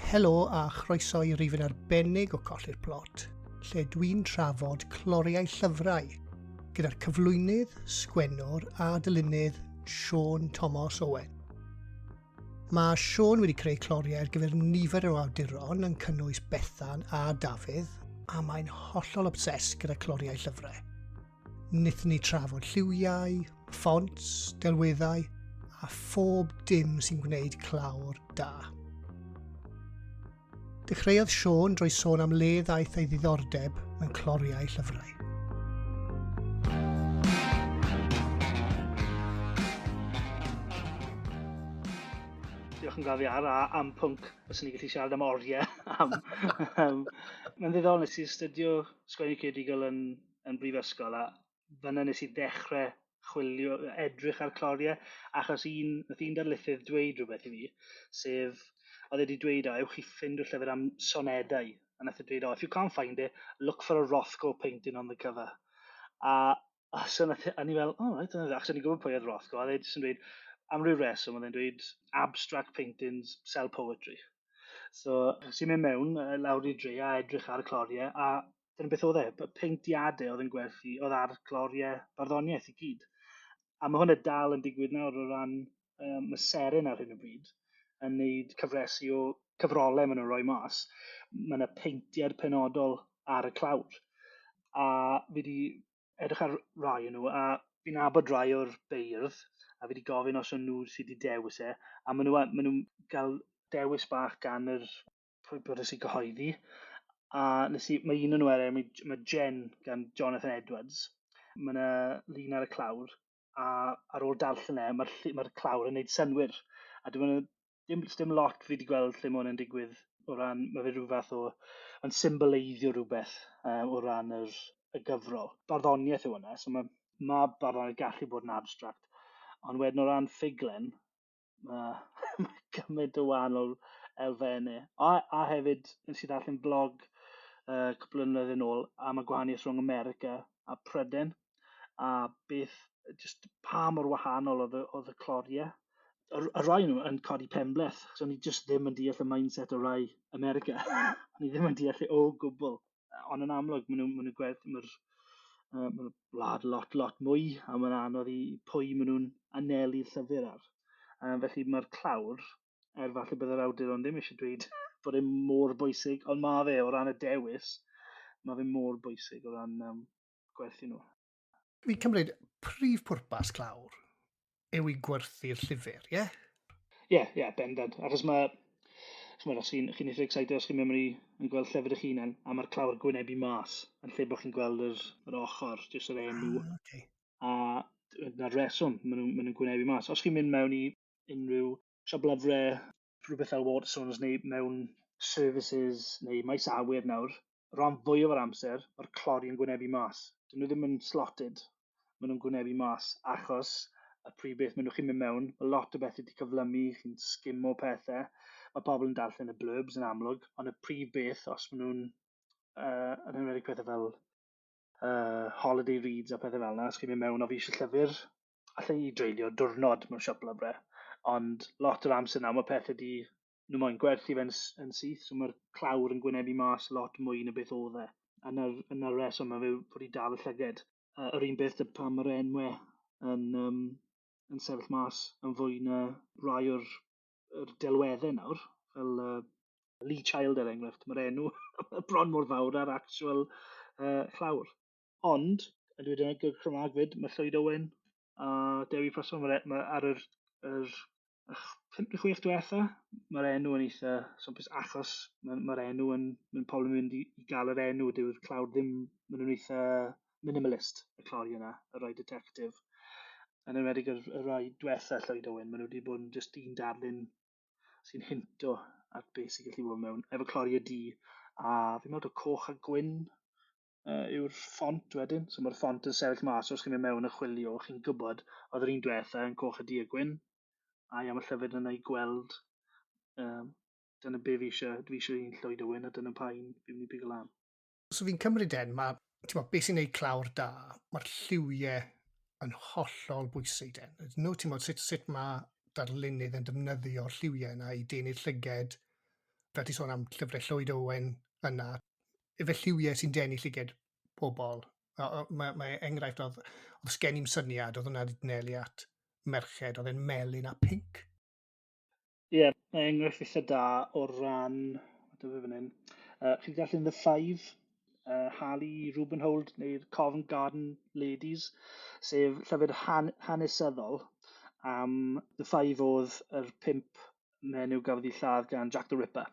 Helo a chroeso i Rhifyn arbennig o colli'r plot, lle dwi'n trafod chloriau llyfrau gyda'r cyflwynydd, sgwenwr a dylunydd Siôn Tomos Owen. Mae Siôn wedi creu chloriau ar gyfer nifer o awduron yn cynnwys Bethan a Dafydd, a mae'n hollol obsessed gyda chloriau llyfrau. Nithon ni trafod lliwiau, ffont, delweddau a phob dim sy'n gwneud clawr da. Dechreuodd Siôn drwy sôn am le ddaeth ei ddiddordeb mewn chloriau llyfrau. Diolch yn gafiar am pwnc os ni gallu siarad am oriau. Mae'n ddiddorol, nes i astudio sgwennu creadigol yn brifysgol a fyna nes i ddechrau chwilio, edrych ar chloriau, achos nath un darlithydd dweud rhywbeth i fi, sef, oedd wedi dweud ewch i ffind o'r llyfr am sonedau. A nath dweud, if you can't find it, look for a Rothko painting on the cover. A so ni fel, right, achos ni'n gwybod pwy oedd Rothko, a dweud, am ryw reswm, oedd e'n dweud abstract paintings, sell poetry. So, sy'n mynd mewn, lawr i dre a edrych ar y cloriau, a dyna beth oedd e, peintiadau oedd yn gwerthu, oedd ar cloriau barddoniaeth i gyd. A mae hwnna dal yn digwydd nawr o ran myserin ar hyn o bryd, yn neud cyfresu o cyfrolau maen nhw'n rhoi mas. Mae yna peintiad penodol ar y clawr. A fi wedi edrych ar rai o nhw, a fi'n abod rai o'r beirdd, a fi wedi gofyn os o'n nhw sydd wedi dewis e, a maen nhw'n cael dewis bach gan pwy bod sy'n gyhoeddi. A mae un o'n nhw mae Jen gan Jonathan Edwards. Mae yna lun ar y clawr, a ar ôl darllen mae'r clawr yn neud synwyr. A dim lot fi wedi gweld lle mae hwn yn digwydd o ran, mae fe rhyw fath yn symboleiddio rhywbeth o ran y gyfrol. Barddoniaeth yw hwnna, so mae barddoniaeth gallu bod yn abstract. Ond wedyn o ran ffuglen, mae gymaint o wahanol elfennau. A hefyd, nes i ddarllen blog cwpl o blynyddoedd yn ôl am y gwahaniaeth rhwng America a Prydain, a pa mor wahanol oedd y cloriau. Y rai nhw yn codi penbleth, so ni just ddim yn deall y mindset o rai America. Ni ddim yn deall o gwbl. Ond yn amlwg, maen nhw'n gwerthu, mae'r wlad lot mwy, a mae'n anodd i pwy maen nhw'n anelu'r llyfr ar. Felly mae'r clawr, falle bydd yr awduron ddim eisiau dweud bod e'n mor bwysig, ond mae fe o ran y dewis, mae fe mor bwysig o ran gwerthu nhw. Fi'n cymryd prif pwrpas clawr yw i gwerthu'r llyfr, ie? Ie, bendant. Achos os chi'n eitha excited os chi'n mewn i gweld llyfr eich hunan, a mae'r clawr gwynebu mas, yn lle bod chi'n gweld yr ochr, jyst yr enw. Okay. A na'r reswm, maen nhw'n gwynebu mas. Os chi'n mynd mewn i unrhyw siop lyfrau, rhywbeth fel Waterstones, neu mewn services, neu maes awyr nawr, rhan fwyaf o'r amser, mae'r clori yn gwynebu mas. Dyn nhw ddim yn slotted, maen nhw'n gwynebu mas, achos y prif beth maen nhw'n chi'n mynd mewn, mae lot o bethau wedi cyflymu, chi'n sgimo pethau, mae pobl yn darllen y blurbs yn amlwg, ond y prif beth, os maen nhw'n yn enwedig pethau fel holiday reads a pethau fel yna, os chi'n mynd mewn o fi eisiau llyfr, allai i dreulio diwrnod mewn siop lyfrau, ond lot o'r amser nawr, mae pethau nhw moyn gwerthu fe'n syth, so mae'r clawr yn gwynebu mas lot mwy na beth oedd e. A na'r reswm mae fe wedi dal y llyged. Yr un beth pan mae'r enwau yn sefyll mas yn fwy na rai o'r delweddau nawr, fel Lee Child er enghraifft, mae'r enw bron mor fawr ar actual llawr. Ond, yn dweud yna gyda Cymraeg fyd, mae Llywyd Owen a Dewi Prysol ar yr 5-6 diwetha, mae'r enw yn eitha sompus achos mae'r enw mae'n pobl yn mynd i gael yr enw, dyw'r clawr ddim, maen nhw'n eitha minimalist, y clori yna, y rai detective. Yn enwedig y rai diwetha Llywyd Owen, maen nhw wedi bod yn just un darlun sy'n hinto at beth sy'n gallu bod mewn, efo cloriau di, a fi'n meddwl coch a gwyn yw'r ffont wedyn, so mae'r ffont yn sefyll mas, os chi'n mynd mewn y chwilio, chi'n gwybod oedd yr un diwetha yn coch a di a gwyn, a am y llyfr yna i gweld dyna be dwi eisiau un Llywyd Owen a dyna pa un fi'n mynd i bigo lan. So fi'n cymryd beth sy'n neud clawr da, mae'r lliwiau yn hollol bwysig den. Sut mae darlunydd yn defnyddio'r lliwiau yna i denu'r llyged fel ti sôn am llyfrau Llwyd Owen yna, efe Lliwiau sy'n denu llyged pobl. Mae enghraifft oedd sgen i'n syniad, oedd hwnna wedi dynelu at merched, oedd e'n melyn a pink. Ie, mae enghraifft eitha da o ran, dyma fan hyn, chi'n gallu'n The Five, Harley Rubenhold, neu'r Covent Garden Ladies, sef llyfr hanesyddol am The Five oedd yr 5 menyw gafodd ei lladd gan Jack the Ripper.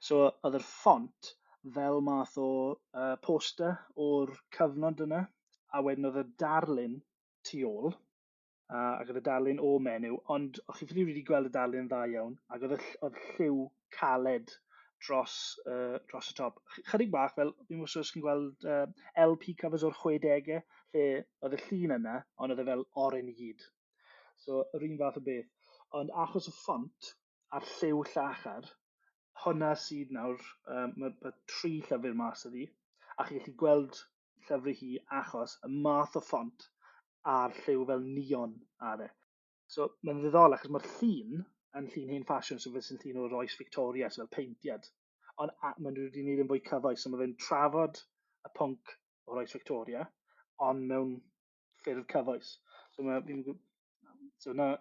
So oedd yr ffont fel math o poster o'r cyfnod yna, a wedyn oedd y darlun tu ôl, ac oedd y darlun o menyw, ond o'ch chi ffili wedi gweld y darlun dda iawn, ac oedd lliw caled dros y top. Chydig bach fel, fi'n mwysio os chi'n gweld LP covers o'r 60au, lle oedd y llun yna, ond oedd e fel oren i gyd. So, yr un fath o beth. Ond achos y ffont a'r lliw llachar, hwnna sydd nawr, mae 3 llyfr mas ydi, a chi'n gallu gweld llyfr hi achos y math o ffont a'r lliw fel neon ar e. So mae'n ddiddorol achos mae'r llun yn llun hen ffasiwn, so fe sy'n llun o'r oes Victoria, so fel peintiad. Ond maen nhw wedi gwneud yn fwy cyfoes, so mae fe'n trafod y pwnc o'r oes Victoria, ond mewn ffurf cyfoes. So na,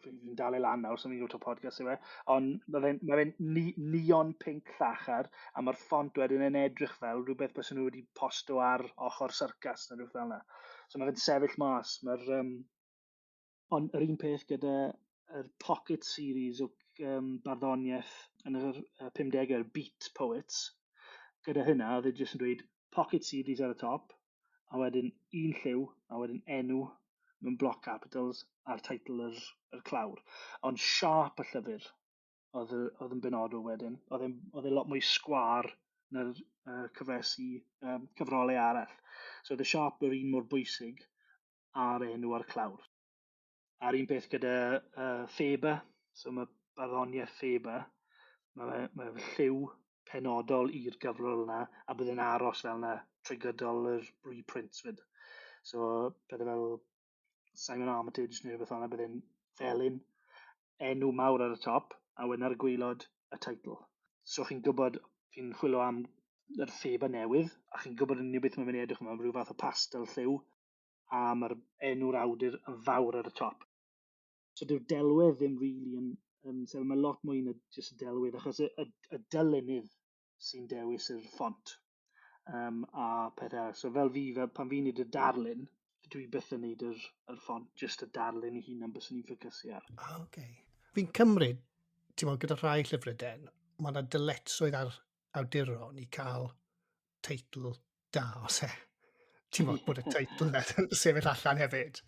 fi'n dal e lan nawr, so fi'n gwybod o podcast yw e, ond mae fe'n neon pink llachar, a mae'r ffont wedyn yn edrych fel rhywbeth bys nhw wedi posto ar ochr syrcas neu rhywbeth fel yna. So mae fe'n sefyll mas. Ond yr un peth gyda yr Pocket Series o barddoniaeth yn yr 50au, Beat Poets. Gyda hynna, oedd e jyst yn dweud Pocket Series ar y top, a wedyn un lliw, a wedyn enw mewn block capitals a'r teitl yr clawr. Ond sharp y llyfr oedd yn benodol wedyn. Oedd e lot mwy sgwar na'r cyfresu cyfrolau arall. So oedd y sharp yr un mor bwysig a'r enw a'r clawr. A'r un peth gyda phob, so mae barddoniaeth phob, mae lliw penodol i'r gyfrol yna, a byddai'n aros fel yna trwy gydol yr reprints fyd. So bydde fel Simon Armitage neu rhywbeth yna, byddai'n felyn, enw mawr ar y top, a wedyn ar y gwaelod y teitl. So chi'n gwybod, chi'n chwilio am yr phob newydd, a chi'n gwybod yn beth mae'n mynd i edrych yma, rhyw fath o pastel lliw, a mae'r enw'r awdur yn fawr ar y top. So dyw'r delwedd ddim really so mae lot mwy na jyst y delwedd, achos y dylunydd sy'n dewis yr ffont a pethau. So fel pan fi'n neud y darlun, dwi byth yn neud yr ffont, jyst y darlun ei hun am bys ni'n ffocysu ar. Okay. Fi'n cymryd, ti'n meddwl, gyda rhai llyfrau den, mae yna dyletswydd ar awduron i cael teitl da, os e. Ti'n meddwl bod y teitl yn sefyll allan hefyd.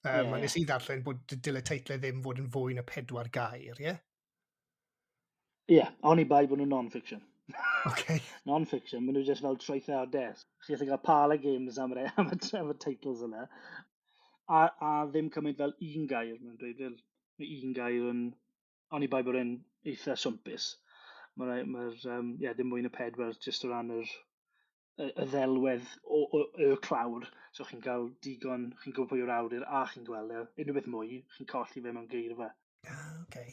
Mae nes i ddarllen bod dyle teitlau ddim fod yn fwy na 4 gair, ie? Ie, oni bai bod nhw'n non-fiction. Okay. Non-fiction, maen nhw jyst fel traethau des. Chi'n gallu cael parla games am y teitls yna. A ddim cymryd fel un gair, mae'n dweud fel un gair yn... Oni bai bod e'n eitha swmpus. Ddim mwy na 4, jyst o ran y ddelwedd y clawr. So chi'n cael digon, chi'n gwybod pwy yw'r awdur, a chi'n gweld e. Unrhyw beth mwy, chi'n colli fe mewn geirfa. Okay.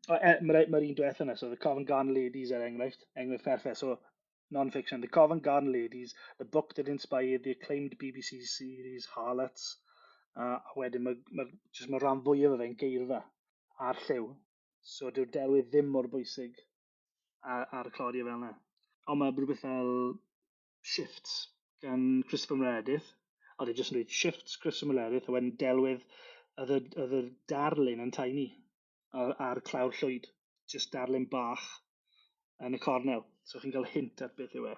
Mae'r un diwethaf yna, so the Covent Garden Ladies er enghraifft perffaith, so non-fiction. The Covent Garden Ladies, the book that inspired the acclaimed BBC series Harlots, a wedyn mae rhan fwyaf o fe'n geirfa a'r lliw. So dyw'r delwedd ddim mor bwysig ar y chloriau fel yna. Ond mae rhywbeth fel Shifts gan Christopher Meredith. Oedd e jyst yn dweud Shifts Christopher Meredith, a wedyn delwedd oedd y darlun yn tiny a'r clawr llwyd. Just darlun bach yn y cornel. So chi'n cael hint at beth yw e.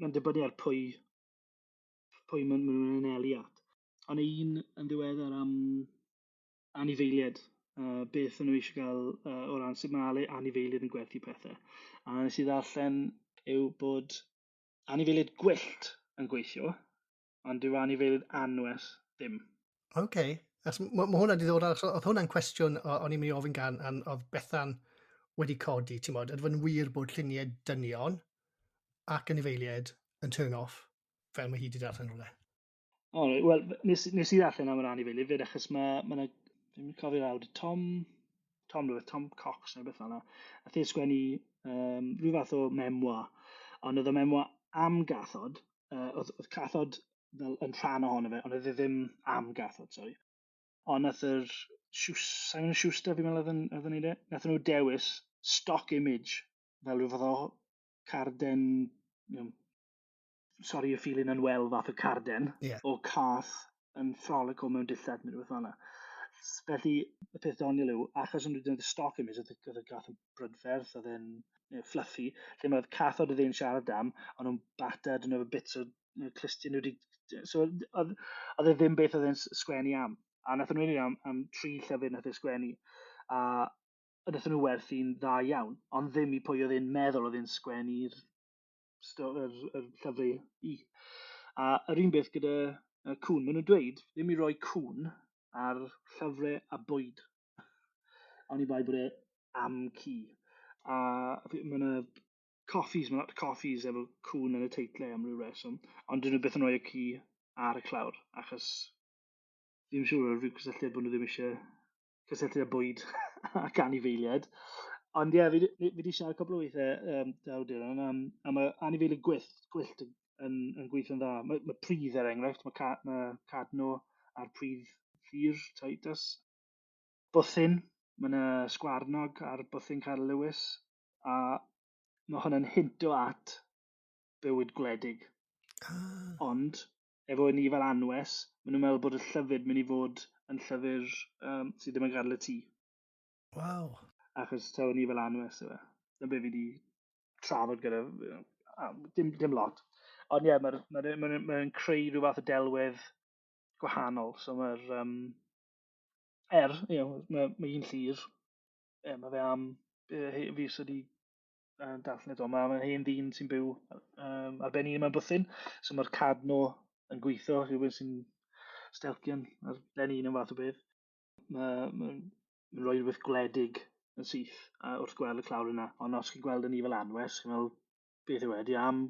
Mae'n dibynnu ar pwy mae'n anelu at. Ond un yn ddiweddar am anifeiliaid. Beth yn nhw eisiau cael o ran sut mae anifeiliaid yn gwerthu pethau. A nes i ddarllen yw bod anifeiliaid gwyllt yn gweithio, ond dyw anifeiliaid anwes ddim. Okay. Mae hwnna wedi ddod ar... Oedd hwnna'n cwestiwn o'n i'n mynd i ofyn gan, oedd Bethan wedi codi, ti'n modd, ydy fe'n wir bod lluniau dynion ac anifeiliaid yn turn off, fel mae hi wedi darllen rhywle? Wel, nes i ddarllen am yr anifeiliaid fyd, achos mae'n fi'n cofio'r awd, Tom Tom Cox neu beth yna. Nath ei sgwennu rhyw fath o memoir, ond oedd y memoir am gathod, oedd cathod fel yn rhan ohono fe, ond oedd e ddim am gathod, sori. Ond nath Simon Schuster, fi'n meddwl oedd yn neud e, nath nhw dewis stock image fel rhyw fath o carden, sorry y feeling yn wel fath o carden, o cath yn ffrolic o mewn dillad neu rhywbeth yna. Felly, y peth doniol yw, achos yn rhywbeth stock image, oedd y gath yn brydferth, oedd e'n fluffy, lle mae'r cathod oedd e'n siarad am, ond nhw'n battered yn efo bits o clustiau nhw wedi... So, oedd e ddim beth oedd e'n sgwennu am. A nath nhw'n am 3 llyfr nath e'n sgwennu. A nath nhw werthu'n dda iawn, ond ddim i pwy oedd e'n meddwl oedd e'n sgwennu'r llyfr i. A yr un beth gyda cwn, maen nhw'n dweud ddim i roi cwn ar llyfrau a bwyd. Ond i bai bod e am ci. A mae yna coffees efo cwn yn y teitlau am ryw reswm, ond dyn nhw beth yn rhoi y ci ar y clawr, achos ddim siŵr o'r rhyw cysylltiad bod nhw ddim eisiau cysylltiad â bwyd ac anifeiliaid. Ond ie, fi wedi siarad cwbl o weithiau awduron am y anifeiliaid gwyllt yn gweithio'n dda. Mae pridd er enghraifft, mae cadno a'r pridd llyr, Titus. Bwthyn, mae yna sgwarnog ar bwthyn Carl Lewis, a mae hwnna'n hinto at bywyd gwledig. Ond, efo ni fel anwes, maen nhw'n meddwl bod y llyfr mynd i fod yn llyfr sydd ddim yn gadael y tŷ. Waw. Achos taw ni fel anwes yw e. Dyna be fi wedi trafod gyda, dim lot. Ond ie, mae'n creu rhyw fath o delwedd gwahanol. So mae'r mae un llyr, mae fe am, fi sydd wedi darllen eto, mae hen ddyn sy'n byw arbennig mewn bwthyn, so mae'r cadno yn gweithio, rhywun sy'n stelcian ar denu yn fath o beth. Mae'n rhoi rhywbeth gwledig yn syth wrth gweld y clawr yna, ond os chi'n gweld y ni fel anwes, chi'n meddwl, beth yw e, ydy am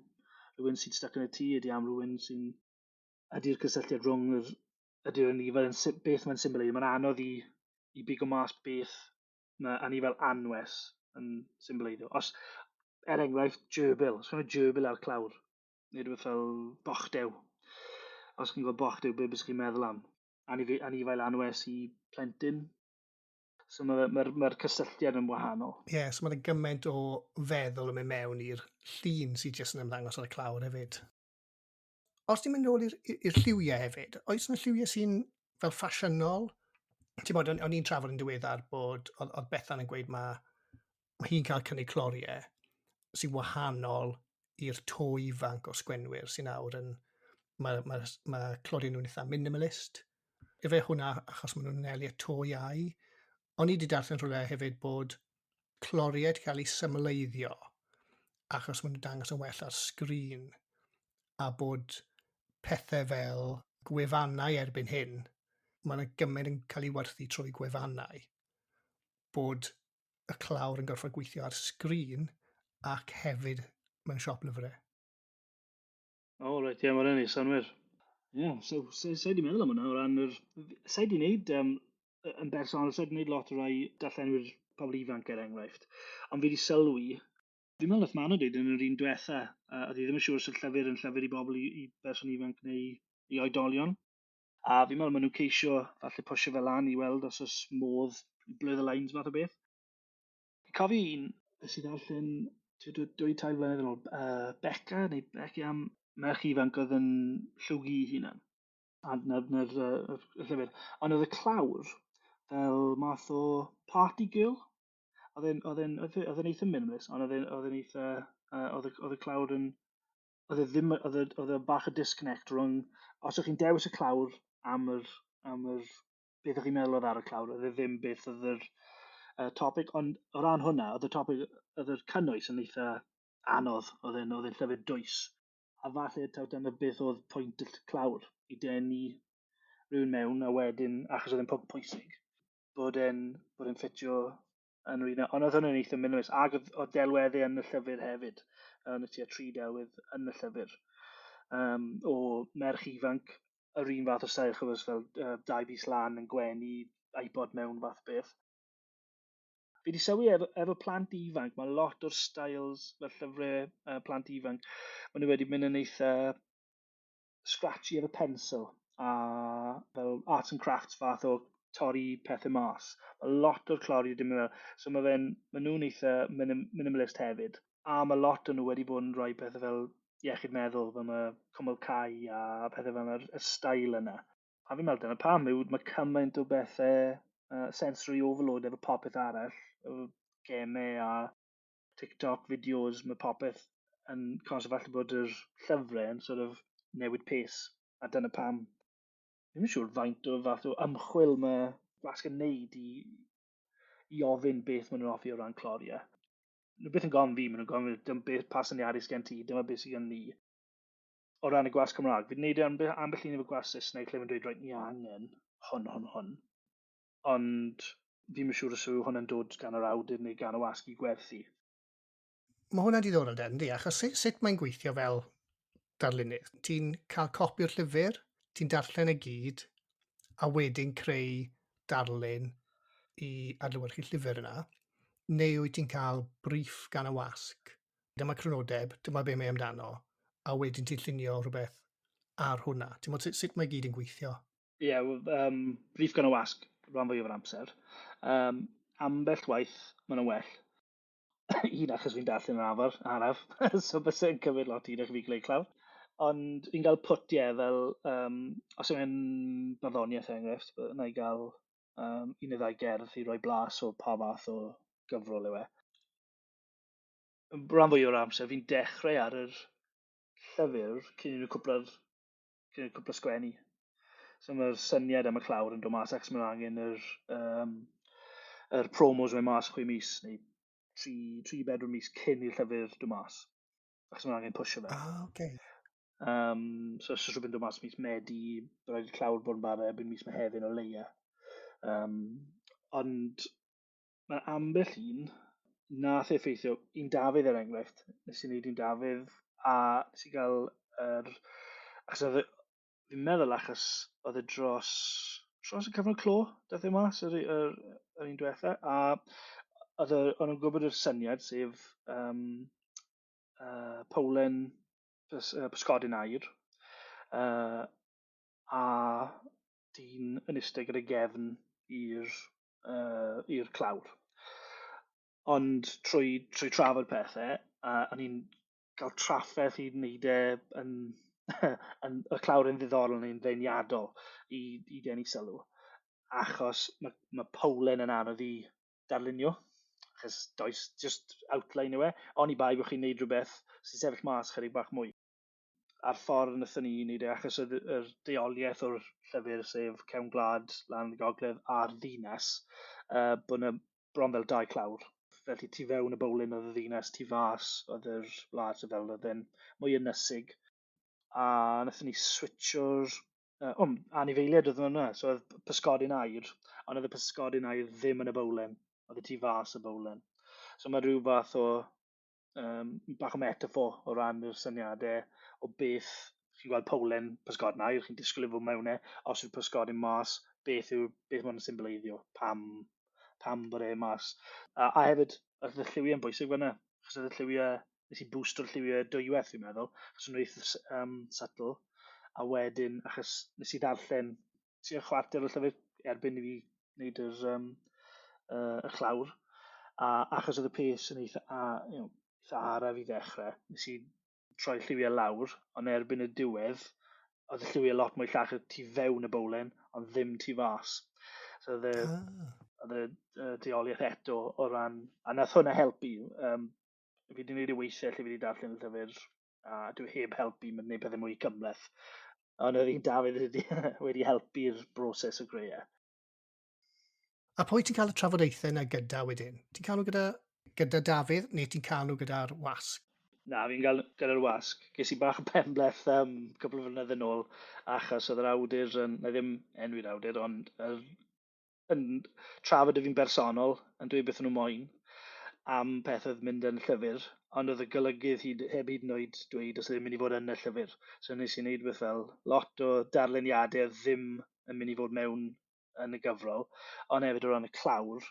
rhywun sy'n stuck yn y tŷ, ydy am rhywun sy'n... Ydy'r cysylltiad rhwng ydy'r nifer yn beth mae'n symboleidd. Mae'n anodd i bigo mas beth a ni fel anwes yn symboleiddio. Os, er enghraifft, gerbil. Os chi'n gerbil ar clawr, neu rhywbeth fel bochdew. Os chi'n gweld bochdew, be bys chi'n meddwl am? A ni fel anwes i plentyn. So mae'r cysylltiad yn wahanol. Ie, so mae'n gymaint o feddwl yn mynd mewn i'r llun sydd jyst yn ymddangos ar y clawr hefyd. Os ti'n mynd nôl i'r lliwiau hefyd, oes yna lliwiau sy'n fel ffasiynol? Ti'n bod, o'n i'n trafod yn diweddar bod oedd Bethan yn gweud mae hi'n cael cynnig chloriau sy'n wahanol i'r to ifanc o sgwenwyr sy'n nawr yn... Mae cloriau nhw'n eitha minimalist. Efe hwnna achos maen nhw'n nelu y to iau. O'n i wedi darllen rhywle hefyd bod cloriau wedi cael eu symleiddio achos maen nhw'n dangos yn well ar sgrin a bod pethau fel gwefannau erbyn hyn, mae'n gymaint yn cael ei werthu trwy gwefannau, bod y clawr yn gorfod gweithio ar sgrin ac hefyd mewn siop lyfrau. O, reit, ie, mae'n enni, synwyr. Ie, so wedi meddwl am hwnna o ran yr... Sa wedi wneud yn bersonol, sa wedi wneud lot o rai darllenwyr pobl ifanc er enghraifft. Ond fi wedi sylwi, fi'n meddwl nath Mano dweud yn yr un diwetha, oedd hi ddim yn siŵr sy'n llyfr yn llyfr i bobl i berson ifanc neu i oedolion. A fi'n meddwl maen nhw'n ceisio falle pwysio fel lan i weld os oes modd blur the lines fath o beth. Fi'n cofio un sydd allan 2-3 flynedd yn ôl, Becky am merch ifanc oedd yn llwgu i hunan. A na'r llyfr. Ond oedd y clawr fel math o party girl. Oedd e'n eitha minimalist, ond oedd y clawr yn... Oedd e bach o disconnect rhwng... Os ydych chi'n dewis y clawr am yr beth ydych chi'n meddwl oedd ar y clawr, oedd e ddim beth oedd yr topic, ond o ran hwnna, oedd yr cynnwys yn eitha anodd, oedd e'n llyfr dwys. A falle taw dyna beth oedd pwynt y clawr, i denu rhywun mewn, a wedyn, achos oedd e'n pwysig, bod e'n ffitio yn yr un. Ond oedd hwnna'n eitha minimalist, ac oedd delweddau yn y llyfr hefyd, yn y tua 3 delwedd yn y llyfr. O merch ifanc, yr un fath o style chywys fel 2 bys lan yn gwenu iPod mewn fath beth. Fi wedi sylwi efo plant ifanc, mae lot o'r styles fel llyfrau plant ifanc, maen nhw wedi mynd yn eitha scratchy efo pensel a fel arts and crafts fath o torri pethau mas. Mae lot o'r cloriau dim yn fel, so mae nhw'n eitha minimalist hefyd. A mae lot o'n nhw wedi bod yn rhoi pethau fel iechyd meddwl, fel mae cwmwl cau a pethau fel y stael yna. A fi'n meddwl dyna pam mae cymaint o bethau sensory overload efo popeth arall, o gemau a TikTok fideos, mae popeth yn constant falle bod yr llyfrau yn sort of newid pace. A dyna pam. Fi'n siŵr faint o fath o ymchwil mae gwasg yn neud i ofyn beth maen nhw'n offi o ran cloriau. Nhw beth yn gofyn fi, maen nhw'n gofyn dim beth pa syniadau sgen ti, dyma beth sydd gen ni. O ran y gwas Cymraeg, fi'n neud ambell un efo gwas Saesneg lle fi'n dweud, right, ni angen hwn. Ond fi'n siŵr os yw hwn yn dod gan yr awdur neu gan y wasg i gwerthu. Mae hwnna'n diddorol den, di, achos sut mae'n gweithio fel darlunydd? Ti'n cael copi o'r llyfr, ti'n darllen y gyd, a wedyn creu darlun i adlewyrchu llyfr yna, neu wyt ti'n cael brief gan y wasg, dyma crynodeb, dyma be mae amdano, a wedyn ti'n llunio rhywbeth ar hwnna. Ti'n modd sut mae gyd yn gweithio? Ie, brief gan y wasg, rhan fwy o'r amser. Ambell waith, maen nhw'n well. Un achos fi'n darllen yn araf, so bys yn cymryd lot un achos fi greu clawr. Ond fi'n cael pwtiau fel, os yw'n barddoniaeth enghraifft, na i gael un neu ddau gerdd i roi blas o pa fath o gyfrol yw e. Rhan fwy o'r amser, fi'n dechrau ar yr llyfr cyn i nhw cwpl sgwennu. So mae'r syniad am y clawr yn dod mas achos mae'n angen yr promos mewn mas 6 mis neu 3-4 mis cyn i'r llyfr dod mas. Achos mae'n angen pwysio fe. Okay. So os rhywbeth dod mas mis Medi, bydd y clawr bod yn barod erbyn mis Mehefin o leia. Ond mae ambell un nath effeithio un Dafydd er enghraifft. Nes i wneud un Dafydd a nes i gael fi'n meddwl achos oedd e dros y cyfnod clo dath e mas yr un diwetha a oedd nhw'n gwybod yr syniad sef Polen pysgodyn aur a dyn yn eistedd gyda gefn i'r clawr. Ond trwy trafod pethau, o'n i'n cael trafferth i wneud yn y clawr yn ddiddorol neu'n ddeniadol i denu sylw. Achos mae Polen yn anodd i darlunio. Achos does just outline yw e. Ond i bai bod chi'n neud rhywbeth sy'n sefyll mas chydig bach mwy. A'r ffordd wnaethon ni wneud e, achos yr deoliaeth o'r llyfr sef cefn gwlad, lan y gogledd a'r ddinas, bod yna bron fel 2 clawr. Felly tu fewn y bowlyn oedd y ddinas, tu fas oedd yr wlad so fel oedd e'n mwy ynysig. A wnaethon ni switcho'r anifeiliaid oedd hwnna, so oedd pysgodyn aur, ond oedd y pysgodyn aur ddim yn y bowlen, oedd y tu fas y bowlen. So mae rhyw fath o bach o metafor o ran yr syniadau o beth chi'n gweld Polen pysgodyn aur, chi'n disgwyl i fod mewn e, os yw'r pysgodyn mas, beth mae'n symboleiddio, pam bod e mas. A hefyd, oedd y lliwiau yn bwysig fyna, achos oedd y lliwiau, nes i boosto'r lliwiau dwywaith fi'n meddwl, achos nhw'n eitha subtle, a wedyn, achos nes i ddarllen, nes i'n chwarter o llyfr erbyn i fi wneud y chlawr, a achos oedd y pes yn eitha araf i ddechrau, nes i troi lliwiau lawr, ond erbyn y diwedd, oedd y lliwiau lot mwy llach tu fewn y bowlen, ond ddim tu fas. So oedd y deoliaeth eto o ran, a nath hwnna helpu. Fi wedi gwneud y weithiau lle fi wedi darllen y llyfr, a dwi heb helpu mynd gwneud pethau mwy cymleth. Ond oedd un Dafydd wedi helpu'r broses o greu. A pwy ti'n cael y trafodaethau yna gyda wedyn? Ti'n cael nhw gyda Dafydd, neu ti'n cael nhw gyda'r wasg? Na, fi'n cael gyda'r wasg. Ges i bach o penbleth cwbl o flynedd yn ôl, achos oedd yr awdur, na ddim enwi'r awdur, ond yn trafod y fi'n bersonol, yn dweud beth nhw moyn, am peth oedd mynd yn llyfr, ond oedd y golygydd heb hyd yn oed dweud os ddim mynd i fod yn y llyfr. So nes i wneud beth fel lot o darluniadau ddim yn mynd i fod mewn yn y gyfrol, ond hefyd o ran y clawr,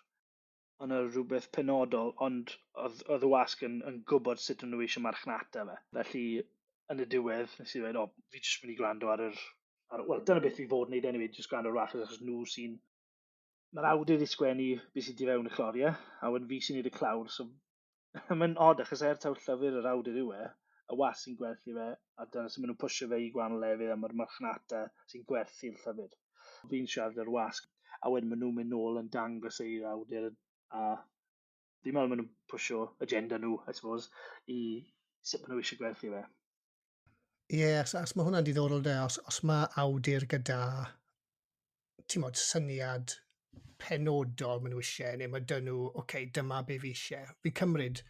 Ond rhywbeth penodol, ond oedd y wasg yn gwybod sut o'n nhw eisiau marchnata fe. Felly, yn y diwedd, nes i dweud, fi jyst mynd i gwrando wel, dyna beth fi fod yn neud anyway, jyst gwrando ar wasg, achos nhw sy'n... Mae'r awdur i sgwennu beth sydd i fewn y chloriau, a wedyn fi sy'n neud y clawr, so mae'n odd, achos taw llyfr yr awdur yw e, y was sy'n gwerthu fe, a dyna sy'n mynd nhw'n pwysio fe i gwahanol lefydd, a mae'r marchnata sy'n gwerthu'r llyfr. Fi'n siarad ar wasg, a wedyn maen nhw'n mynd nôl yn dangos i'r awdur, a fi'n meddwl maen nhw'n pwysio agenda nhw, I suppose, i sut maen nhw eisiau gwerthu fe. Ie, as mae hwnna'n diddorol de, os mae awdur gyda, ti'n modd, syniad penodol maen nhw eisiau, neu mae dyn nhw, dyma be fi eisiau. Fi'n cymryd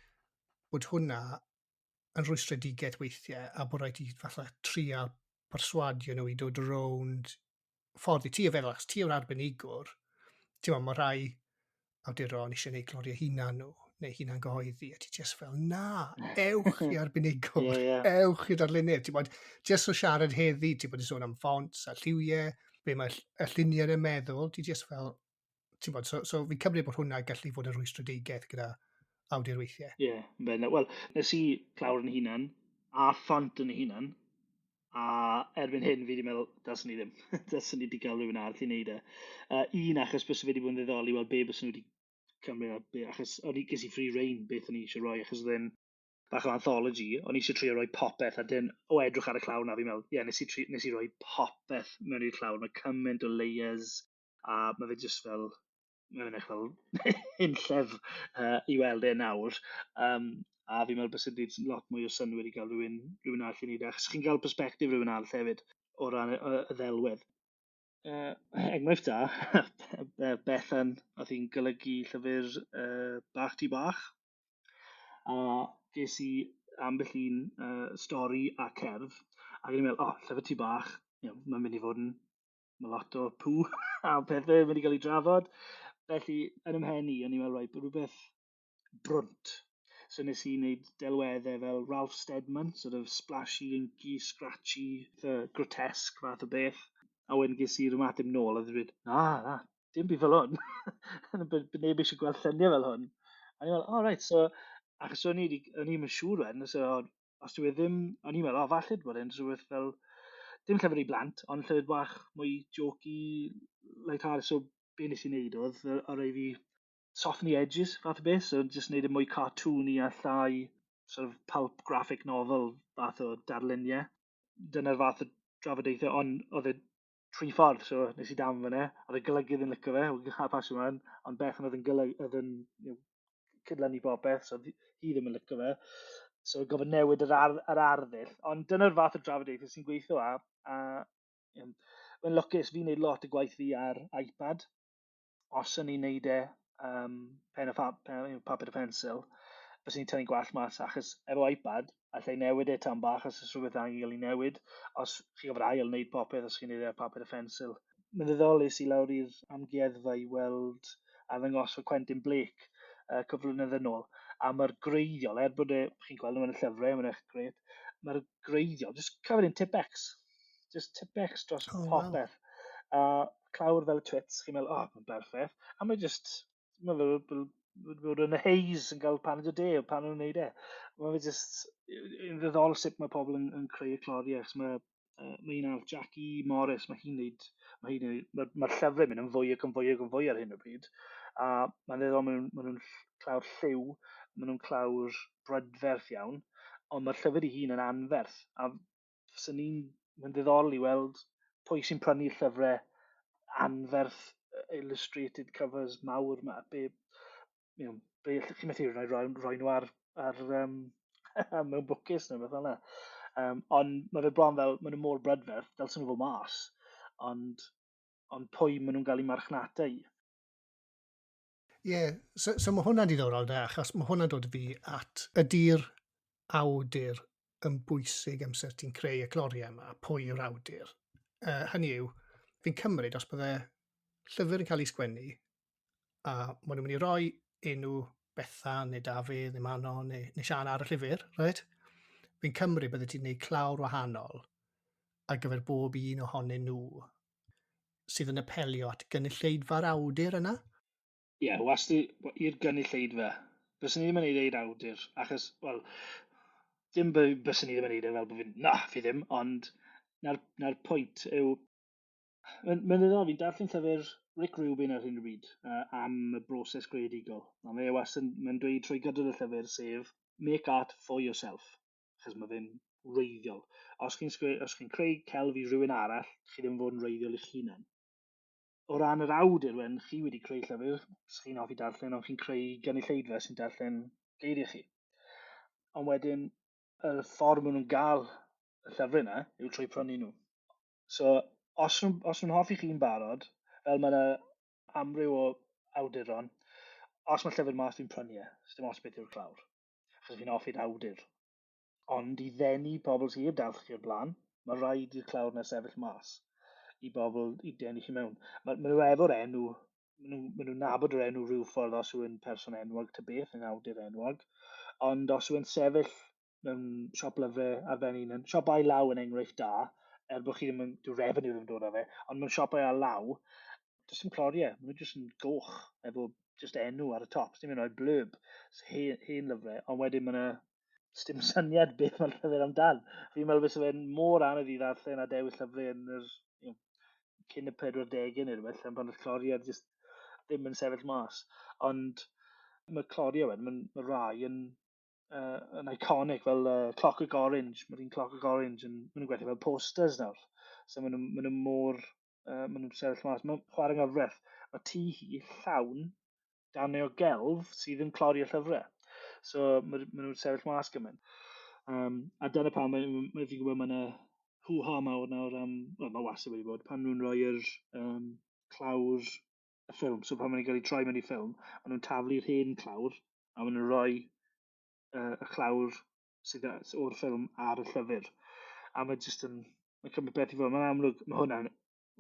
bod hwnna yn rwystredigaeth weithiau, a bod rhaid i fatha trial perswadio nhw i dod rownd ffordd i ti o feddwl, achos ti o'r arbenigwr, ti'n modd, mae rhai awduron eisiau gwneud cloriau hunan nhw, neu hunan gyhoeddi, a ti just fel, na, ewch i arbenigwr, ewch i darlunydd, ti'n modd, just o siarad heddi, ti'n bod yn sôn am ffont a lliwiau, be mae y lluniau yn meddwl, ti just fel, ti'n bod, so fi'n cymryd bod hwnna gallu fod yn rwystredigaeth gyda awdur weithiau. Ie, wel, nes i clawr yn hunan, a ffont yn hunan, a erbyn hyn fi wedi meddwl, dylsyn ni ddim. Dylsyn ni wedi cael rhywun arall i wneud e. Un, achos bys wedi bod yn ddiddoli, wel, be bys nhw wedi cymryd, achos o'n i ges i free reign beth o'n i eisiau rhoi, achos oedd e'n bach o anthology, o'n i eisiau trio rhoi popeth, a dyn o edrych ar y clawr na, fi'n meddwl, nes i rhoi popeth mewn i'r clawr, mae cymaint o layers, a mae fe just fel, mae'n eich fel unllef i weld e nawr. A fi'n meddwl bys ydy lot mwy o synwyr i gael rhywun arall i wneud, achos chi'n cael perspektif rhywun arall hefyd o ran y ddelwedd. Enghraifft da, Bethan, oedd hi'n golygu llyfr Bach Ti Bach, a ges i ambell un stori a cerdd, ac o'n i'n meddwl, llyfr Ti Bach, mae'n mynd i fod yn lot o pŵ a pethau mynd i gael ei drafod. Felly, yn ymhen i, o'n i'n meddwl, rhywbeth brwnt. So nes i wneud delweddau fel Ralph Steadman, sort of splashy, inky, scratchy, grotesque fath o beth. A wedyn ges i'r ymateb nôl, a ddweud, na, dim byd fel hwn. Neb eisiau gweld lluniau fel hwn. A ni'n meddwl, right, so, achos o'n i'n siŵr wedyn, so, os dwi ddim, o'n i'n meddwl, falle bod e'n rhywbeth fel, dim llyfr i blant, ond llyfr bach mwy jokey, light-hearted, so be nes i wneud oedd, o rei fi soften the edges, fath o beth, so just wneud e mwy cartoony a llai sort of pulp graphic novel fath o darluniau. Dyna'r fath o drafodaethau, ond oedd e 3 ffordd, so nes i danfon e, oedd y golygydd yn licio fe, a pasio mewn, ond Bethan oedd yn cydlynu popeth, so hi ddim yn licio fe. So gofyn newid yr arddull, ond dyna'r fath o drafodaethau sy'n gweithio mae'n lwcus, fi'n neud lot y gwaith fi ar iPad, os o'n i'n neud e pen o papur a pencil, bys ni'n tynnu gwall mas, achos efo iPad, allai newid e tan bach os ys rhywbeth angen gael ei newid, os chi gofod ail wneud popeth os chi'n neud e ar papur a pencil. Mae'n ddiddorus i lawr i'r amgueddfa i weld arddangos o Quentin Blake cyflwynydd yn ôl, a mae'r greiddiol, bod chi'n gweld nhw yn y llyfrau, mae'n eich gret, mae'r greiddiol, just covered in Tipp-Ex, just Tipp-Ex dros popeth. Clawr fel y twits, chi'n meddwl, mae'n berffaith, a mae fel bod yn y haze yn cael paned o de o pan nhw'n wneud e. Mae fe just, yn ddiddorol sut mae pobl yn creu y chloriau, achos mae un arall, Jackie Morris, mae'r llyfrau mynd yn fwy ac yn fwy ac yn fwy ar hyn o bryd. A mae'n ddiddorol, maen nhw'n clawr lliw, maen nhw'n clawr brydferth iawn, ond mae'r llyfr ei hun yn anferth. A mae'n ddiddorol i weld pwy sy'n prynu'r llyfrau anferth illustrated covers mawr yma, chi'n methu rhoi nhw ar mewn bwcus neu beth yna. Ond mae fe bron fel, maen nhw mor brydferth, dylsyn nhw fod mas, ond pwy maen nhw'n cael ei marchnata i. Ie, so mae hwnna'n diddorol da, achos mae hwnna'n dod fi at ydy'r awdur yn bwysig amser ti'n creu y chloriau yma, pwy yw'r awdur. Hynny yw, fi'n cymryd os bydde llyfr yn cael ei sgwennu, a maen nhw'n mynd i roi enw Bethan neu Dafydd neu Manon neu Sian ar y llyfr, right? Fi'n cymryd bydde ti'n gwneud clawr wahanol ar gyfer bob un ohonyn nhw sydd yn apelio at gynulleidfa'r awdur yna. Ie, wastad i'r gynulleidfa. Byswn i ddim yn neud e'r awdur, achos, wel, dim byswn i ddim yn neud e fel bod fi'n, na, fi ddim, ond na'r pwynt yw, mae'n ddiddorol, fi'n darllen llyfr Rick Rubin ar hyn o bryd am y broses greadigol. A mae wastad, mae'n dweud trwy gydol y llyfr sef, make art for yourself, achos mae fe'n wreiddiol. Os chi'n creu celf i rhywun arall, chi ddim fod yn wreiddiol i'ch hunain. O ran yr awdur, when chi wedi creu llyfr, chi'n hoffi darllen, ond chi'n creu gynulleidfa sy'n darllen geiriau chi. Ond wedyn, y ffordd maen nhw'n gael y llyfr yna yw trwy prynu nhw. So, os nhw'n hoffi chi'n barod, fel mae yna amryw o awduron, os mae llyfr mas fi'n prynu e, dim os beth yw'r clawr, achos fi'n hoffi'r awdur. Ond i ddenu pobl sy'n heb darllen chi o'r blaen, mae rhaid i'r clawr na sefyll mas i bobl i denu chi mewn. Mae nhw efo'r enw, maen nhw'n nabod yr enw rhyw ffordd os yw'n person enwog ta beth, yn awdur enwog, ond os yw'n sefyll mewn siop lyfrau arbennig, yn siop ai law yn enghraifft da, bod chi ddim yn, dyw revenue ddim yn dod â fe, ond mewn siopau ar law, does dim cloriau, maen nhw jyst yn goch, efo just enw ar y top, dim yn rhoi blurb, hen lyfrau, ond wedyn mae yna dim syniad beth mae'r llyfr amdan. Fi'n meddwl bys fe'n mor anodd i ddarllen a dewis llyfrau yn yr, cyn y 40 neu rhywbeth, am pan y cloriau just ddim yn sefyll mas. Ond mae cloriau wedyn, mae rai yn iconic fel Clockwork Orange. Mae'r un Clockwork Orange yn maen nhw'n gweithio fel posters nawr. So maen nhw mor maen nhw'n sefyll mas. Mae'n chwarae nghyfraith. Mae tŷ hi llawn darnau o gelf sydd yn clori y llyfrau. So maen nhw'n sefyll mas gymaint. A dyna pam fi'n gwybod mae yna hw-ha mawr nawr wel, mae wastad wedi bod, pan nhw'n rhoi'r clawr y ffilm. So pan maen nhw'n cael ei troi mewn i ffilm, maen nhw'n taflu'r hen clawr, a maen nhw'n rhoi y clawr sydd o'r ffilm ar y llyfr. A mae jyst yn, mae'n cymryd beth i fod. Mae'n amlwg, mae hwnna'n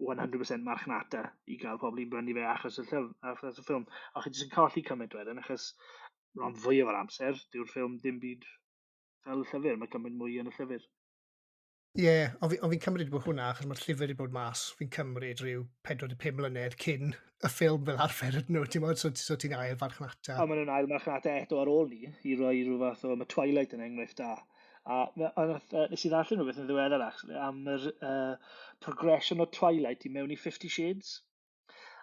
100% marchnata i gael pobl i brynu fe achos y ffilm. A chi jyst yn colli cymryd wedyn, achos rhan fwyaf o'r amser, dyw'r ffilm ddim byd fel y llyfr. Mae cymryd mwy yn y llyfr. Ie, ond fi'n cymryd bod hwnna, achos mae'r llyfr wedi bod mas, fi'n cymryd rhyw 45 mlynedd cyn y ffilm fel arfer ydyn nhw, ti'n modd, so ti'n ail farchnata. A maen nhw'n ail marchnata eto ar ôl ni, i roi rhyw fath o, mae Twilight yn enghraifft da. A nes i ddarllen rhywbeth yn ddiweddar, actually, am yr progression o Twilight i mewn i 50 Shades.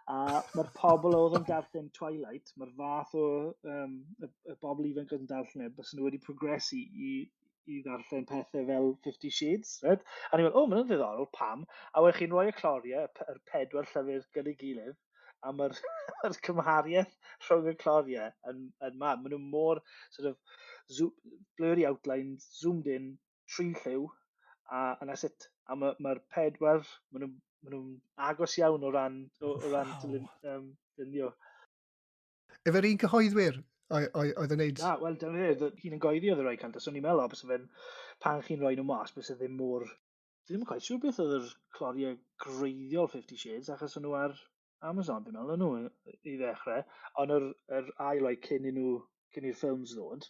A mae'r pobl oedd yn darllen Twilight, mae'r fath o y bobl ifanc oedd yn darllen e, bys nhw wedi progresu i ddarllen pethau fel 50 Shades, right? A ni'n meddwl, mae'n ddiddorol, pam? A wedyn chi'n rhoi y cloriau, yr 4 llyfr gyda'i gilydd, a mae'r cymhariaeth rhwng y cloriau yn mad. Maen nhw mor, sort of, blurry outlines, zoomed in, 3 lliw, a that's it. A mae'r 4, maen nhw'n agos iawn o ran dynio. Efo'r un cyhoeddwyr oedd yn neud... Na, wel, dyna fe, hi'n yn goeddi oedd y rai cant, so ni'n meddwl, bys fe'n, pan chi'n rhoi nhw mas, bys ddim mor... Dwi ddim yn quite siŵr beth oedd yr cloriau greiddiol 50 Shades, achos o'n nhw ar Amazon, fi'n meddwl, nhw i ddechrau, ond yr ail o'i cyn i'r ffilms ddod,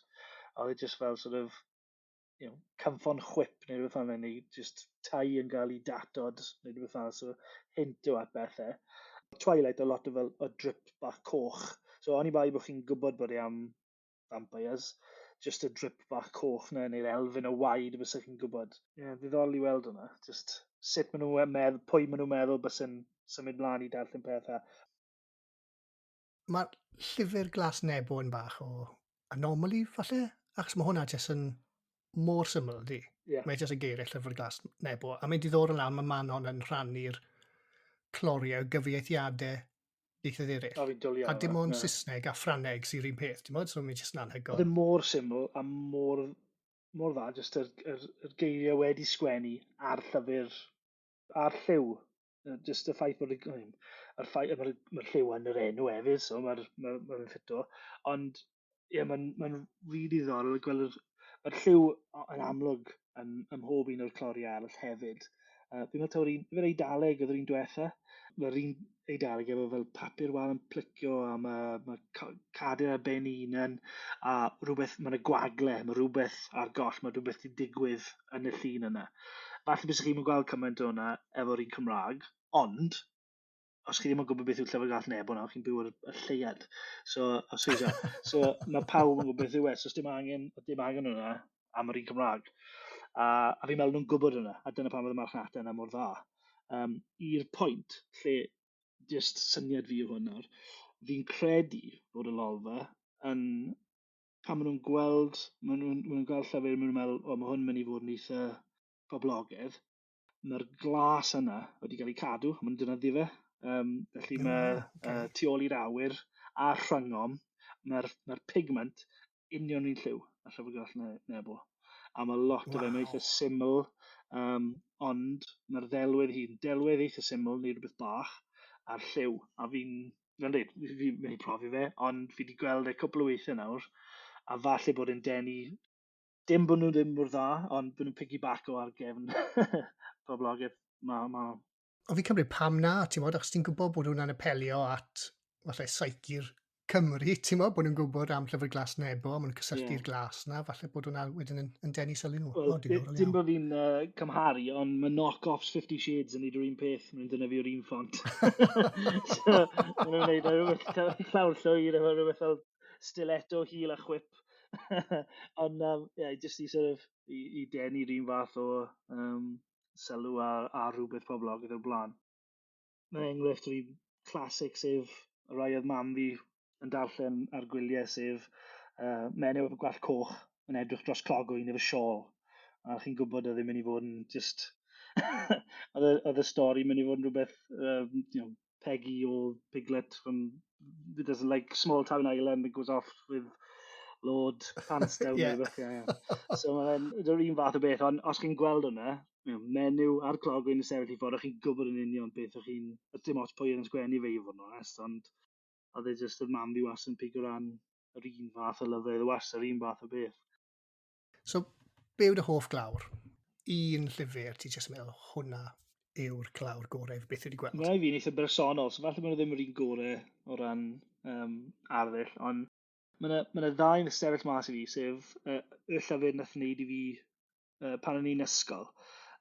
oedd e just fel sort of, cymffon chwip neu rhywbeth fel neu just tai yn cael ei datod neu rhywbeth fel, so hint o at bethau. Twilight o lot o fel o drip bach coch. So o'n i bai bod chi'n gwybod bod e am vampires, just y drip bach coch na neu'r elfen o waed bys chi'n gwybod. Ddiddorol i weld hwnna. Just sut maen nhw'n meddwl, pwy maen nhw'n meddwl bys yn symud mlaen i darllen pethau. Mae'r llyfr Glas Nebo yn bach o anomaly, falle? Achos mae hwnna jyst yn mor syml, di. Yeah. Mae jyst yn geiriau llyfr Glas Nebo. A mae'n diddorol lan, mae Manon yn rhannu'r cloriau gyfieithiadau ieithoedd eraill. O, fi'n dwlu A dim ond na. Saesneg a Ffrangeg sy'r un peth, ti'n modd? So mae'n jyst yn Oedd anhygoel. e mor syml a mor dda, just yr geiriau wedi sgwennu ar llyfr, ar lliw. Just y ffaith bod mae'r lliw yn yr enw hefyd, so mae'n ffito. Ond, mae'n rili ddiddorol gweld mae'r lliw yn amlwg yn mhob un o'r cloriau arall hefyd. Fi'n meddwl taw yr Eidaleg oedd yr un diwetha. Mae'r un Eidaleg efo fel papur wal yn plicio a mae cader ar ben un a rhywbeth, mae'n y gwagle, mae rhywbeth ar goll, mae rhywbeth wedi digwydd yn y llun yna. Falle bys chi'n gweld cymaint o hwnna efo'r un Cymraeg, ond os chi ddim yn gwybod beth yw llyfrgell Nebo nawr, chi'n byw ar y lleiad. So mae pawb yn gwybod beth yw e, so dim angen hwnna am yr un Cymraeg. A fi'n meddwl nhw'n gwybod hwnna, a dyna pam oedd y marchnata yna mor dda. I'r pwynt lle, just syniad fi yw hwn nawr, fi'n credu bod y lolfa yn, pan maen nhw'n gweld, maen nhw'n gweld llyfr, maen nhw'n meddwl, o, mae hwn mynd i fod yn eitha poblogaidd. Mae'r glas yna wedi cael ei cadw, mae'n defnyddio fe. Felly mae tu ôl i'r awyr a rhyngom, mae'r pigment union un lliw a llyfrgell Nebo. A mae lot o fe, mae'n eitha syml, ond mae'r delwedd eitha syml, neu rhywbeth bach, a'r lliw. A fi'n mynd i profi fe, ond fi wedi gweld e cwpl o weithiau nawr, a falle bod yn denu, dim bod nhw ddim mor dda, ond bod nhw'n piggyback o ar gefn poblogaeth. O fi'n cymryd pam na, ti'n modd, achos ti'n gwybod bod hwnna'n apelio at falle saigi'r Cymru, ti'n modd, bod nhw'n gwybod am llyfr glas Nebo, a maen nhw'n cysylltu'r glas na, falle bod hwnna wedyn yn denu sylw nhw. Wel, dim bod fi'n cymharu, ond mae knock-offs 50 Shades yn neud yr un peth, mae'n defnyddio yr un ffont. So, maen nhw'n neud rhywbeth llawr llwyr, efo rhywbeth fel stiletto, hil a chwip. Ond, just i denu'r un fath o sylw a rhywbeth poblogaidd o'r blaen. Mae enghraifft rhyw classic sef y rai oedd mam fi yn darllen ar gwyliau sef menyw efo gwallt coch yn edrych dros clogwyn efo siôl. A chi'n gwybod oedd ddim mynd i fod yn just... oedd y stori mynd i fod yn rhywbeth, Peggy o Piglet from there's like small town island that goes off with Lord Panstown. So mae'n yr un fath o beth, ond os chi'n gweld hwnna, menyw a'r clogwyn yn sefyll i ffordd, chi'n gwybod yn union beth o'ch chi'n... Dim ots pwy yn sgwennu fe i fod yn onest, ond oedd e just y mam fi was yn pigo ran yr un fath o lyfr, was yr un fath o beth. So, be yw dy hoff glawr? Un llyfr, ti'n just meddwl, hwnna yw'r clawr gorau beth wedi gweld? Mae fi'n eitha bersonol, so falle bod nhw ddim yr un gorau o ran arddull, ond mae yna ddau yn ystafell mas i fi, sef y llyfr nath wneud i fi pan o'n i'n ysgol.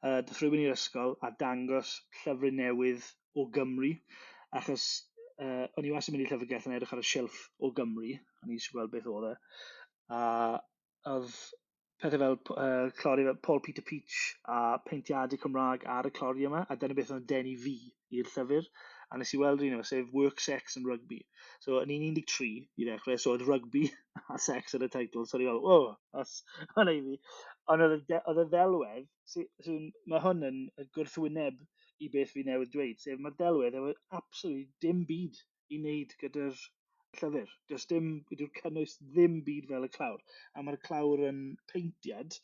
Dath rhywun i'r ysgol a dangos llyfr newydd o Gymru, achos o'n i wastad yn mynd i llyfrgell yn edrych ar y silff o Gymru, o'n i eisiau gweld beth oedd e. A oedd pethau fel chloriau fel Paul Peter Peach a peintiadau Cymraeg ar y chloriau yma, a dyna beth oedd yn denu fi i'r llyfr. A nes i weld un efo, sef Work, Sex and Rugby. So, yn 13 i ddechrau, so oedd rugby a sex yn y teitl. So, ni'n fel, hwnna i fi. Ond oedd y ddelwedd, mae hwn yn gwrthwyneb i beth fi newydd dweud. Sef mae'r ddelwedd efo absolutely dim byd i wneud gyda'r llyfr. Does wedi'r cynnwys ddim byd fel y clawr. A mae'r clawr yn peintiad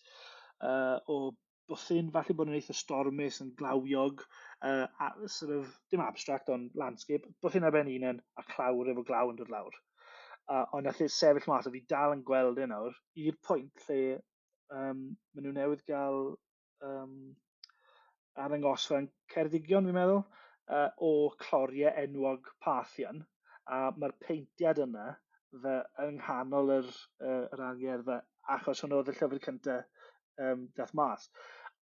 o bwthyn, falle bod yn eitha stormus, yn glawiog, dim abstract, ond landscape. Bwthyn ar ben unan, a clawr efo glaw yn dod lawr. Ond nath sefyll mas, a fi dal yn gweld e nawr, i'r pwynt lle maen nhw newydd gael arddangosfa yn Ceredigion, fi'n meddwl, o chloriau enwog Pathian, a mae'r peintiad yna yng nghanol yr angerdd, achos hwnnw oedd y llyfr cyntaf dath mas.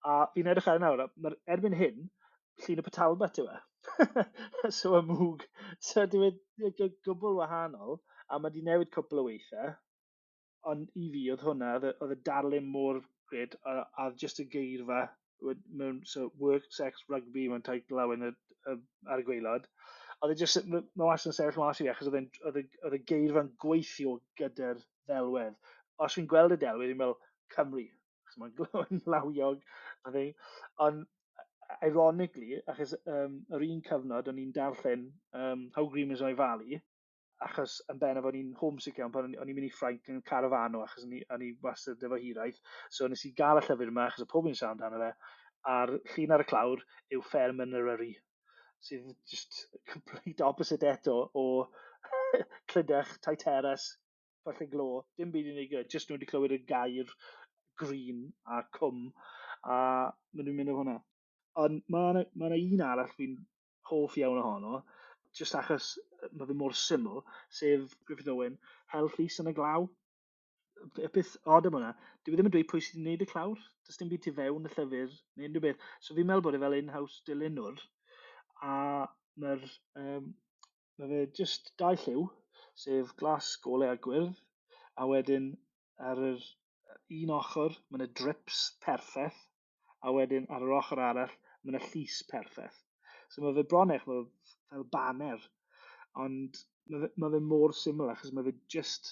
A fi'n edrych ar nawr, erbyn hyn, llun y Petalbut yw e. So y mwg. So dwi'n gwbl wahanol, a mae di newid cwpl o weithiau, ond i fi oedd hwnna, oedd y darlun mor gred, a just y geirfa, so Work, Sex, Rugby, mae'n teitl lawen ar y gwaelod. Oedd e just, mae wastad yn sefyll mas i fi, achos oedd y geirfa'n gweithio gyda'r ddelwedd. Os fi'n gweld y delwedd, fi'n meddwl Cymru, achos mae'n lawiog. Ond ironically, achos yr un cyfnod o'n i'n darllen How Green Was My Valley, achos yn bennaf o'n i'n homesick iawn pan o'n i'n mynd i Ffrainc yn carafano, achos o'n i wastad efo hiraeth. So nes i gael y llyfr yma, achos y pob yn siarad amdano fe, a'r llun ar y clawr yw Fferm yn Eryri, sydd just complete opposite eto o Clydach, Tai Teres, Pwll Glo, dim byd i wneud gyda, just nhw wedi clywed y gair green a cwm, a maen nhw'n mynd o hwnna. Ond mae yna un arall fi'n hoff iawn ohono, just achos mae fe mor syml, sef Griffith Owen, Hel Llys yn y Glaw. Y peth odd am hwnna, dwi ddim yn dweud pwy sydd wedi gwneud y clawr, does dim byd tu fewn y llyfr, neu unrhyw beth. So fi'n meddwl bod e fel in-house dilynwr, a ma fe just 2 lliw, sef glas golau a gwyrdd, a wedyn ar yr un ochr mae yna drips perffaith, a wedyn ar yr ochr arall mae yna llys perffaith. So mae fe bron fel banner, ond mae fe mor syml achos mae fe just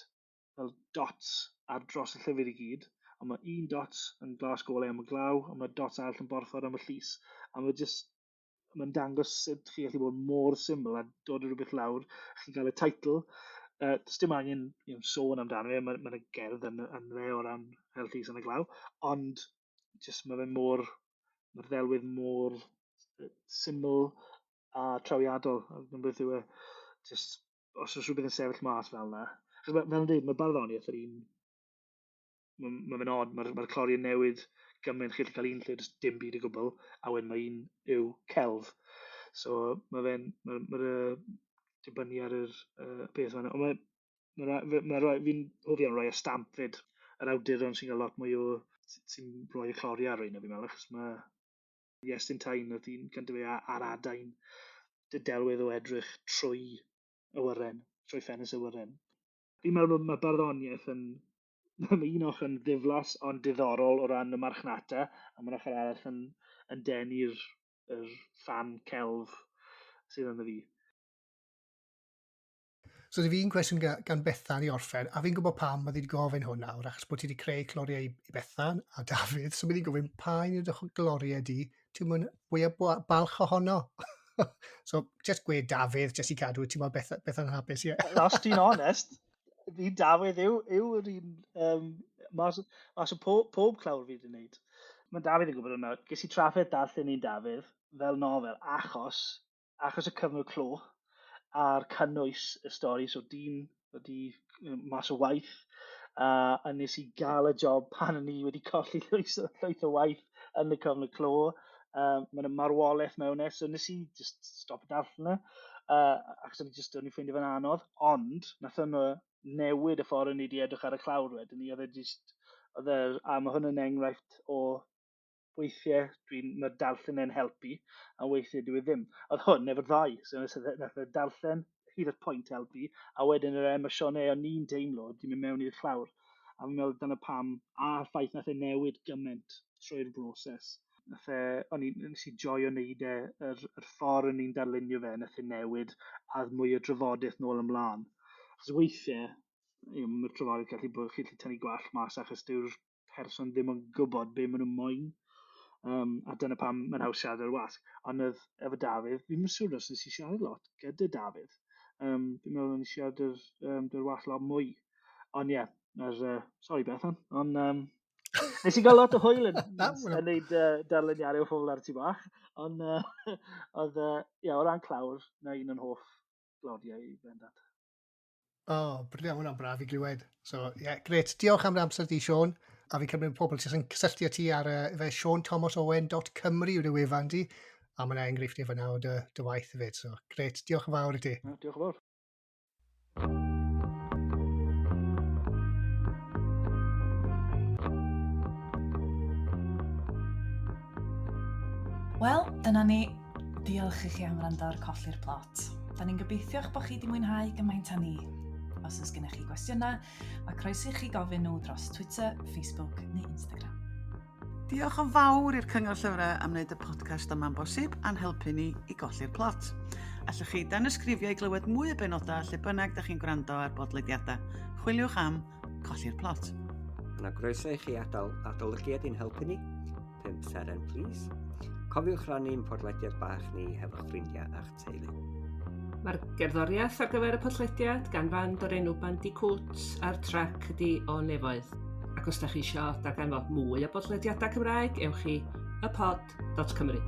fel dots ar dros y llyfr i gyd, ond mae un dot yn glas golau am y glaw, ond mae dots arall yn borffor am y llys, a mae'n dangos sut chi gallu bod mor syml a dod o rhywbeth lawr, chi'n cael y teitl. Does dim angen sôn amdano fe, mae yna gerdd yn fe o ran el llys yn y glaw, ond mae mae'r ddelwydd mor syml a trawiadol. Beth yw e, os oes rhywbeth yn sefyll mas fel yna. Fel yn dweud, mae barddoniaeth yr un, mae fe'n od, mae'r chloriau newydd gymaint chi'n cael un lle dim byd o gwbl, a wedyn mae un yw celf. So mae'n dibynnu ar yr peth yna. Ond fi'n hoffi am roi y stamp fyd, yr awduron sy'n cael lot mwy sy'n rhoi y chloriau ar rhywun, fi'n meddwl, achos mae Iestyn Tain oedd un cyntaf fe ar adain dy delwydd o edrych trwy awyren, trwy ffenest awyren. Fi'n meddwl mae barddoniaeth mae un ochr yn ddiflas ond diddorol o ran y marchnata, a mae'n ochr arall yn denu'r fan celf sydd ynddo fi. So dy fi'n cwestiwn gan Bethan i orffen, a fi'n gwybod pam mae wedi gofyn hwn nawr, achos bod ti wedi creu chloriau i Bethan a Dafydd, so mae wedi gofyn pa un ydych gloriau di, ti'n mwyn fwy o balch ohono. So, just gweud Dafydd, just i cadw, ti'n mwyn Bethan hapus, ie. Os ti'n honest, fi Dafydd yw yr un, mas o phob clawr fi wedi wneud. Mae Dafydd yn gwybod hwnna, ges i trafod darllen i'n Dafydd fel nofel, achos y cyfnod clo, a'r cynnwys y stori, so dyn wedi mas o waith, a nes i gael y job pan ni wedi colli llwyth o waith yn y cyfnod clo. Mae'n marwolaeth mewn so nes i just stop darllen achos o'n i'n ffeindio fe'n anodd, ond nath hwnna newid y ffordd o'n i wedi edrych ar y clawr wedyn ni, a mae hwn yn enghraifft o weithiau mae darllen yn helpu, a weithiau dwi ddim. Oedd hwn efo'r ddau, so nath y darllen hyd at pwynt helpu, a wedyn yr emosiynau o'n i'n teimlo, dwi'n mynd mewn i'r clawr. A fi'n meddwl dyna pam, a'r ffaith nath e newid gymaint trwy'r broses. Nes i joio wneud yr ffordd o'n i'n darlunio fe, nath e newid, a mwy o drafodaeth nôl ymlaen. Achos weithiau, mae'r trafodaeth gallu tynnu gwell mas achos dyw'r person ddim yn gwybod be maen nhw'n moyn. A dyna pam mae'n haws siarad ar wasg. Ond efo Dafydd, fi'n siŵr os nes i siarad lot gyda Dafydd. Fi'n meddwl nes i siarad yr wasg lot mwy. Ond ie, sorry Bethan, ond nes i gael lot o hwyl yn wneud darluniadau o ffobl ar y tu bach. Ond o ran clawr, na un yn hoff gloriau i bendant. Briliant, hwnna'n braf i glywed. So, gret. Diolch am amser di, Siôn. A fi'n cymryd pobl sy'n cysylltu â ti ar Siôn Tomos Owen.cymru yw dy wefan di. A mae'n enghreifftiau fyna o dy waith hefyd. So, gret. Diolch yn fawr i ti. Diolch yn fawr. Wel, dyna ni. Diolch i chi am wrando ar Colli'r Plot. Da ni'n gobeithio eich bod chi wedi mwynhau gymaint â ni. Os oes gennych chi gwestiynau, mae croeso i chi gofyn nhw dros Twitter, Facebook neu Instagram. Diolch yn fawr i'r Cyngor Llyfrau am wneud y podcast yma'n bosib a'n helpu ni i golli'r plot. Allwch chi dan ysgrifio i glywed mwy o benodau lle bynnag da chi'n gwrando ar bodlediadau. Chwiliwch am Colli'r Plot. Yna groeso i chi adolygiad i'n helpu ni. 5 seren, please. Cofiwch rannu'n podlediad bach ni hefo'ch ffrindiau a'ch teulu. Mae'r gerddoriaeth ar gyfer y podlediad gan fand o'r enw Bandicoot a'r trac ydi o nefoedd. Ac os da chi eisiau darganfod mwy o bodlediadau Cymraeg, ewch i ypod.cymru.